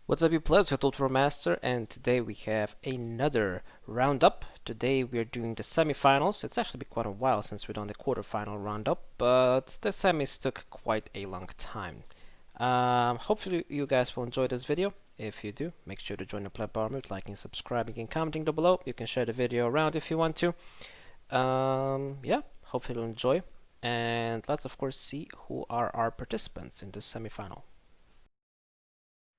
What's up, you plebs? YourTotalWarMaster, and today we have another roundup. Today we're doing the semifinals. It's actually been quite a while since we've done the quarterfinal roundup, but the semis took quite a long time. Hopefully you guys will enjoy this video. If you do, make sure to join the pleb army with liking, subscribing, and commenting down below. You can share the video around if you want to. Yeah, hopefully you'll enjoy. And let's of course see who are our participants in this semifinal.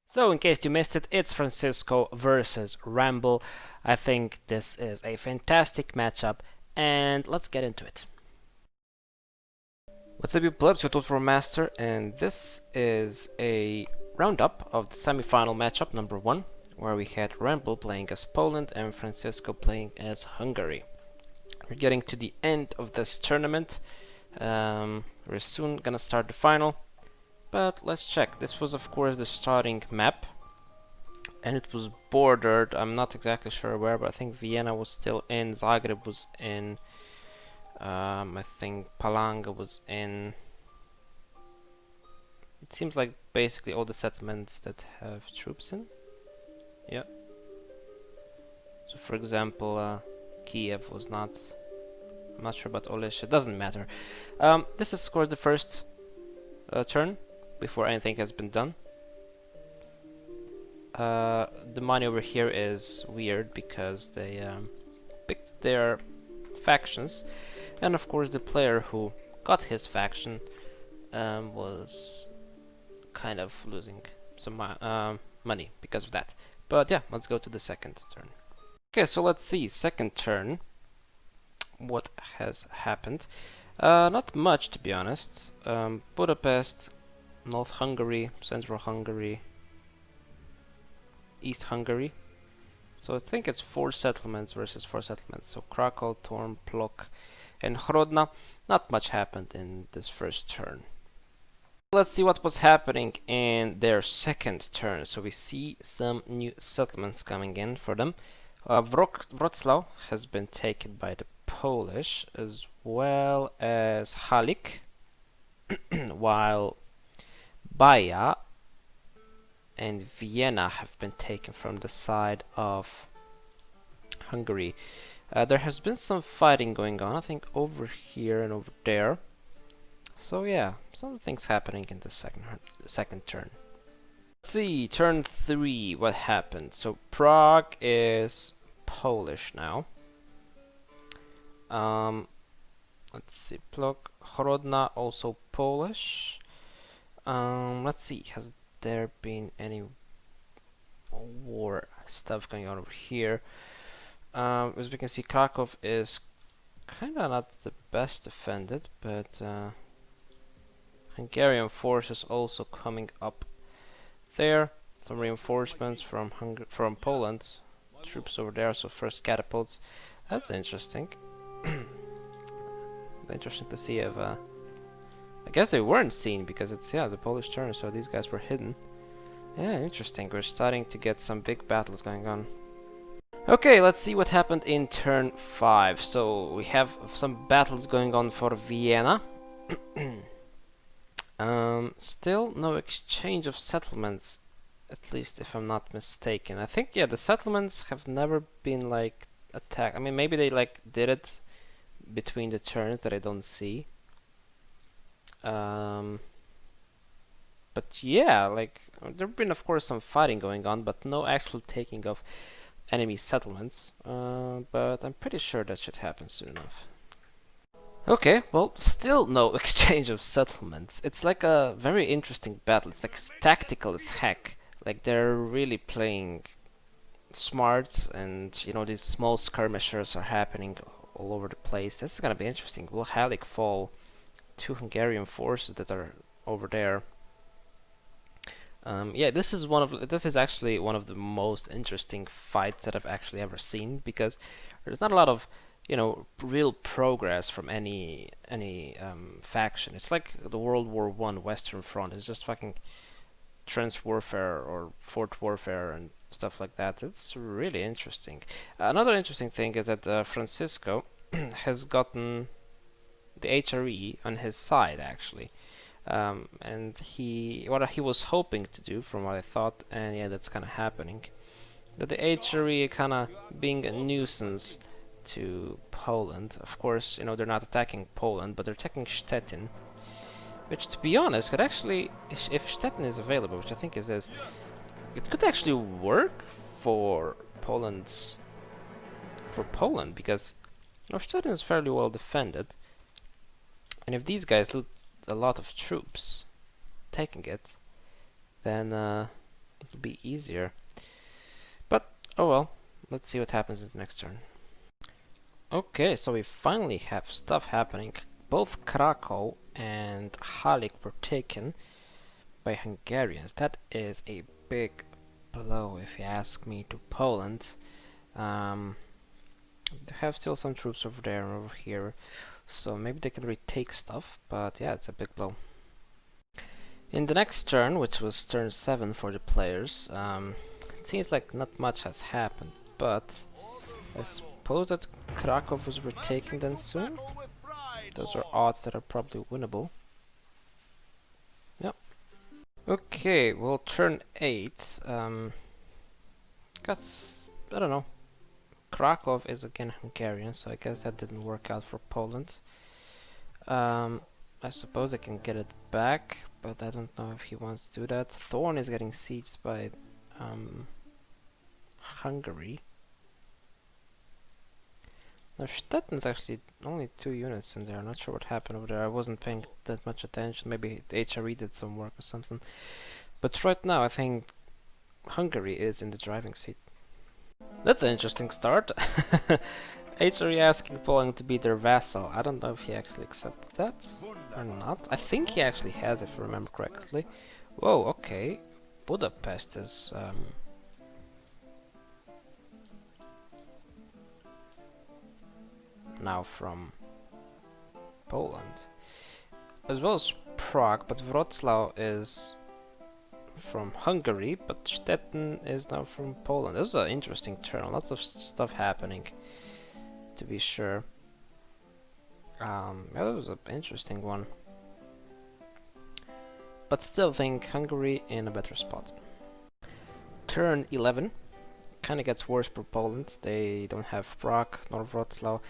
So, in case you missed it, it's Francisco versus Ramble. I think this is a fantastic matchup, and let's get into it. What's up, you plebs? YourTotalWarMaster, and this is a roundup of the semi-final matchup number 1, where we had Ramble playing as Poland and Francisco playing as Hungary. We're getting to the end of this tournament. We're soon gonna start the final. But let's check. This was of course the starting map, and it was bordered. I'm not exactly sure where, but I think Vienna was still in, Zagreb was in, I think Palanga was in. It seems like basically all the settlements that have troops in. Yeah. So for example, Kiev was not. I'm not sure about Olisha. It doesn't matter. This is of course the first turn before anything has been done. The money over here is weird because they picked their factions, and of course the player who got his faction was kind of losing some money because of that. But yeah, let's go to the second turn. Okay, so let's see, second turn, what has happened. Not much, to be honest. Budapest, North Hungary, Central Hungary, East Hungary. So I think it's 4 settlements versus 4 settlements. So Krakow, Torm, Plok, and Hrodna. Not much happened in this first turn. Let's see what was happening in their second turn. So we see some new settlements coming in for them. Wrocław has been taken by the Polish, as well as Halik, while Baja and Vienna have been taken from the side of Hungary. There has been some fighting going on, I think, over here and over there. So yeah, some things happening in the second turn. Let's see, turn 3, what happened? So Prague is Polish now. Let's see, Plok, Hrodna also Polish. Let's see, has there been any war stuff going on over here? As we can see, Krakow is kinda not the best defended, but Hungarian forces also coming up there. Some reinforcements from Poland, troops over there. So first catapults. That's interesting. Interesting to see if I guess they weren't seen because it's the Polish turn, so these guys were hidden. Yeah, interesting. We're starting to get some big battles going on. Okay, let's see what happened in turn 5. So we have some battles going on for Vienna. Still no exchange of settlements, at least if I'm not mistaken. I think the settlements have never been like attacked. I mean, maybe they like did it between the turns that I don't see. But yeah, like there have been of course some fighting going on, but no actual taking of enemy settlements. But I'm pretty sure that should happen soon enough. Okay, well, still no exchange of settlements. It's like a very interesting battle. It's like tactical as heck. Like they're really playing smart, and you know, these small skirmishers are happening all over the place. This is gonna be interesting. Will Halik fall to Hungarian forces that are over there? Yeah, this is actually one of the most interesting fights that I've actually ever seen, because there's not a lot of, you know, real progress from any faction. It's like the World War I Western Front. It's just fucking trench warfare or fort warfare and stuff like that. It's really interesting. Another interesting thing is that Francisco has gotten the HRE on his side, actually. And what he was hoping to do, from what I thought, and yeah, that's kind of happening. That the HRE kind of being a nuisance to Poland. Of course, you know, they're not attacking Poland, but they're attacking Stettin, which, to be honest, could actually, if Stettin is available, which I think it is, it could actually work for Poland, because you know, Stettin is fairly well defended, and if these guys loot a lot of troops taking it, then it'll be easier. But oh well, let's see what happens in the next turn. Okay, so we finally have stuff happening. Both Krakow and Halik were taken by Hungarians. That is a big blow, if you ask me, to Poland. They have still some troops over there and over here, so maybe they can retake stuff, but yeah, it's a big blow. In the next turn, which was turn 7 for the players, it seems like not much has happened, but I suppose that Krakow was retaken then soon? Those are odds that are probably winnable. Yep. Okay, well, turn 8, guess, I don't know. Krakow is again Hungarian, so I guess that didn't work out for Poland. I suppose I can get it back, but I don't know if he wants to do that. Thorn is getting sieged by Hungary. Now Stettin is actually only 2 units in there. I'm not sure what happened over there. I wasn't paying that much attention. Maybe the HRE did some work or something. But right now I think Hungary is in the driving seat. That's an interesting start. HRE asking Poland to be their vassal. I don't know if he actually accepted that or not. I think he actually has, if I remember correctly. Whoa, okay. Budapest is now from Poland, as well as Prague, but Wrocław is from Hungary, but Stettin is now from Poland. This is an interesting turn. Lots of stuff happening, to be sure. Yeah, that was an interesting one. But still think Hungary in a better spot. Turn 11 kind of gets worse for Poland. They don't have Prague nor Wrocław.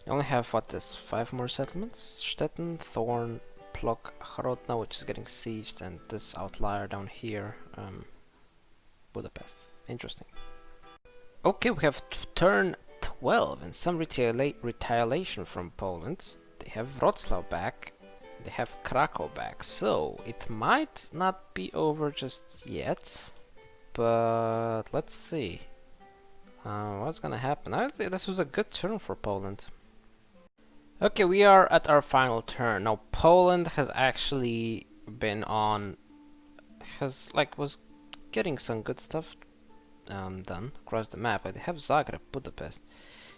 They only have, what is, 5 more settlements? Stettin, Thorn, Plock, Hrodna, which is getting sieged, and this outlier down here, Budapest. Interesting. Okay, we have turn 12 and some retaliation from Poland. They have Wrocław back, they have Krakow back, so it might not be over just yet, but let's see what's gonna happen. I think this was a good turn for Poland. Okay, we are at our final turn. Now Poland has actually been on, was getting some good stuff done across the map. Like they have Zagreb, Budapest.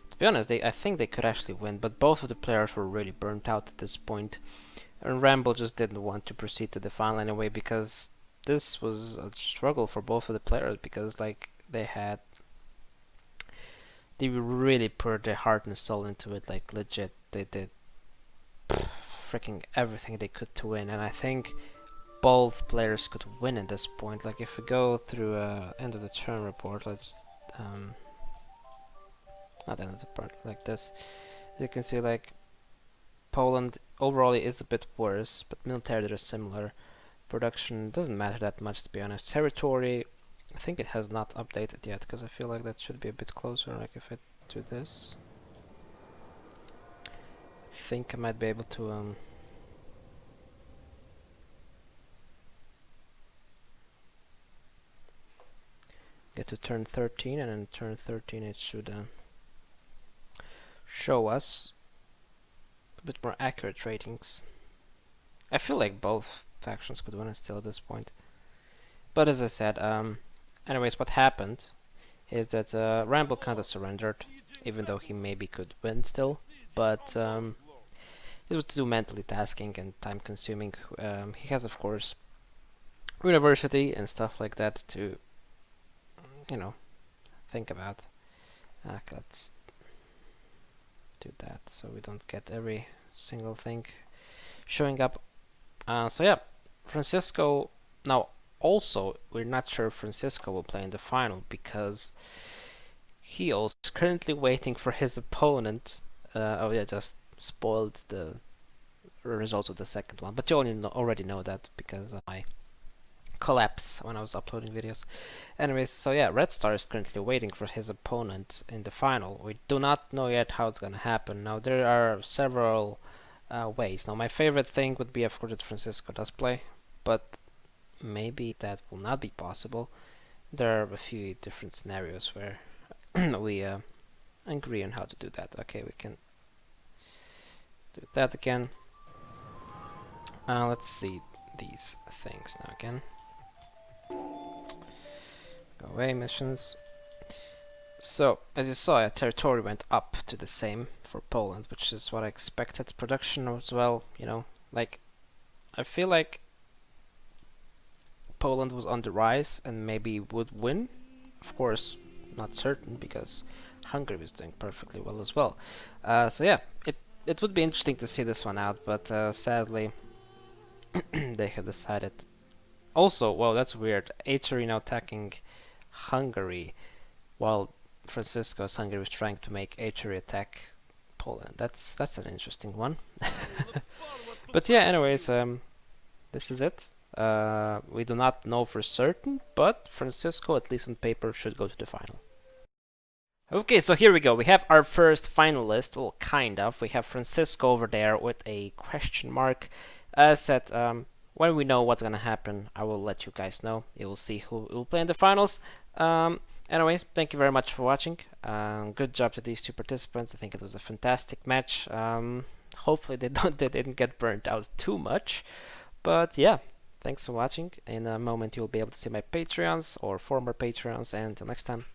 To be honest, I think they could actually win, but both of the players were really burnt out at this point. And Ramble just didn't want to proceed to the final anyway, because this was a struggle for both of the players, because like they really put their heart and soul into it, like legit. They did freaking everything they could to win, and I think both players could win at this point. Like if we go through end of the turn report, let's not end of the part like this. You can see like Poland overall is a bit worse, but military they're similar. Production doesn't matter that much, to be honest. Territory, I think it has not updated yet, because I feel like that should be a bit closer. Like if I do this, I think I might be able to get to turn 13, and then turn 13 it should show us a bit more accurate ratings. I feel like both factions could win it still at this point. But as I said, anyways, what happened is that Ramble kind of surrendered, even though he maybe could win still. But it was too mentally tasking and time consuming. He has, of course, university and stuff like that to, you know, think about. Let's do that so we don't get every single thing showing up So yeah, Francisco. Now, also, we're not sure if Francisco will play in the final because he also is currently waiting for his opponent. Oh yeah, just spoiled the results of the second one, but you already know that because of my collapse when I was uploading videos. Anyways, so yeah, Red Star is currently waiting for his opponent in the final. We do not know yet how it's gonna happen. Now there are several ways. Now my favorite thing would be, of course, that Francisco does play, but maybe that will not be possible. There are a few different scenarios where we agree on how to do that. Okay, we can do that again. Let's see these things now again. Go away, missions. So, as you saw, territory went up to the same for Poland, which is what I expected. Production as well, you know, like, I feel like Poland was on the rise and maybe would win. Of course, not certain because Hungary was doing perfectly well as well. So yeah, it would be interesting to see this one out, but sadly, they have decided. Also, well, that's weird. Italy now attacking Hungary, while Francisco's Hungary was trying to make Italy attack Poland. That's an interesting one. But yeah, anyways, this is it. We do not know for certain, but Francisco, at least on paper, should go to the final. Okay, so here we go. We have our first finalist. Well, kind of. We have Francisco over there with a question mark. As said, when we know what's gonna happen, I will let you guys know. You will see who will play in the finals. Anyways, thank you very much for watching. Good job to these two participants. I think it was a fantastic match. Hopefully they didn't get burnt out too much. But yeah, thanks for watching. In a moment you'll be able to see my Patreons or former Patreons. And until next time,